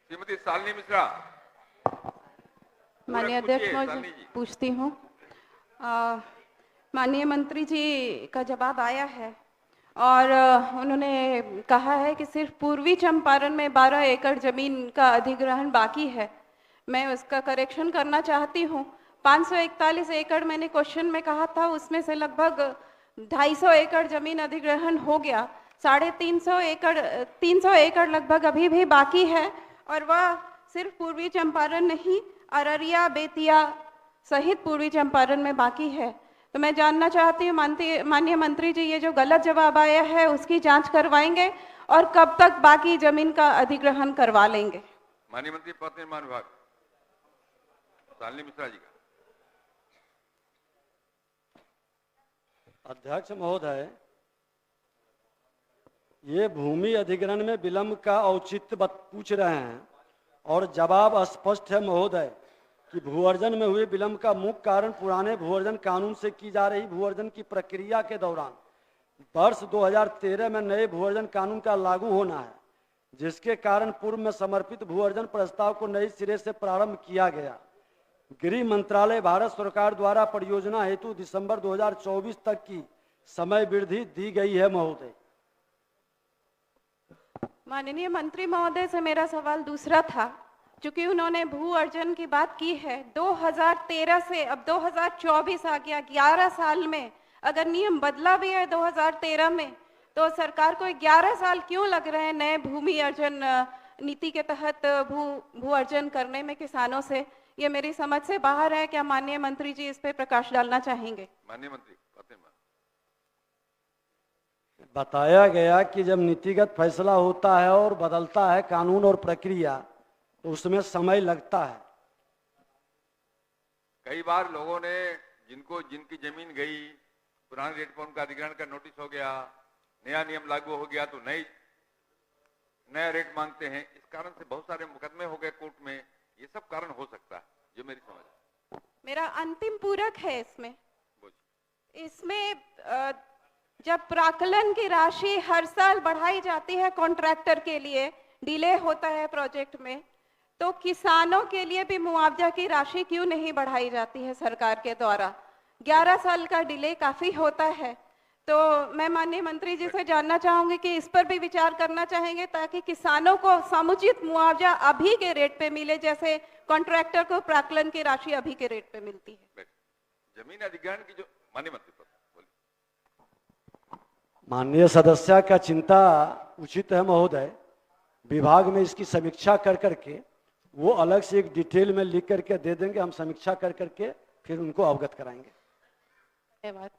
श्रीमती शालिनी मिश्रा। माननीय अध्यक्ष मैं पूछती हूँ, माननीय मंत्री जी का जवाब आया है और उन्होंने कहा है कि सिर्फ पूर्वी चंपारण में 12 एकड़ जमीन का अधिग्रहण बाकी है। मैं उसका करेक्शन करना चाहती हूँ। 541 एकड़ मैंने क्वेश्चन में कहा था, उसमें से लगभग 250 एकड़ जमीन अधिग्रहण हो गया। 350 एकड़ लगभग अभी भी बाकी है और वह सिर्फ पूर्वी चंपारण नहीं, अररिया, बेतिया सहित पूर्वी चंपारण में बाकी है। तो मैं जानना चाहती हूँ माननीय मंत्री जी, ये जो गलत जवाब आया है उसकी जांच करवाएंगे और कब तक बाकी जमीन का अधिग्रहण करवा लेंगे? माननीय मंत्री पथ निर्माण विभाग शालिनी मिश्रा जी का। अध्यक्ष महोदय, ये भूमि अधिग्रहण में विलंब का औचित्य पूछ रहे हैं और जवाब स्पष्ट है महोदय कि भूअर्जन में हुए विलंब का मुख्य कारण पुराने भूअर्जन कानून से की जा रही भूअर्जन की प्रक्रिया के दौरान वर्ष 2013 में नए भूअर्जन कानून का लागू होना है, जिसके कारण पूर्व में समर्पित भूअर्जन प्रस्ताव को नए सिरे से प्रारंभ किया गया। गृह मंत्रालय भारत सरकार द्वारा परियोजना हेतु दिसंबर 2024 तक की समय वृद्धि दी गई है महोदय। माननीय मंत्री महोदय से मेरा सवाल दूसरा था, चूंकि उन्होंने भू अर्जन की बात की है। 2013 से अब 2024 आ गया, 11 साल में अगर नियम बदला भी है 2013 में, तो सरकार को 11 साल क्यों लग रहे हैं नए भूमि अर्जन नीति के तहत भू अर्जन करने में किसानों से? ये मेरी समझ से बाहर है। क्या माननीय मंत्री जी इस पे प्रकाश डालना चाहेंगे? माननीय मंत्री बताया गया कि जब नीतिगत फैसला होता है और बदलता है कानून और प्रक्रिया, तो उसमें समय लगता है। कई बार लोगों ने जिनकी जमीन गई, पुराने रेट पर उनका अधिग्रहण का नोटिस हो गया, नया नियम लागू हो गया तो नया रेट मांगते हैं। इस कारण से बहुत सारे मुकदमे हो गए कोर्ट में। ये सब कारण हो सकता है, जो मेरी समझ है। मेरा अंतिम पूरक है इसमें जब प्राक्कलन की राशि हर साल बढ़ाई जाती है कॉन्ट्रैक्टर के लिए, डिले होता है प्रोजेक्ट में, तो किसानों के लिए भी मुआवजा की राशि क्यों नहीं बढ़ाई जाती है सरकार के द्वारा? 11 साल का डिले काफी होता है। तो मैं माननीय मंत्री जी से जानना चाहूंगी कि इस पर भी विचार करना चाहेंगे ताकि किसानों को समुचित मुआवजा अभी के रेट पे मिले, जैसे कॉन्ट्रैक्टर को प्राक्कलन की राशि अभी के रेट पे मिलती है। जमीन अधिग्रहण की जो माननीय मंत्री माननीय सदस्य का चिंता उचित है महोदय। विभाग में इसकी समीक्षा कर करके वो अलग से एक डिटेल में लिख करके दे देंगे। हम समीक्षा कर करके फिर उनको अवगत कराएंगे। धन्यवाद।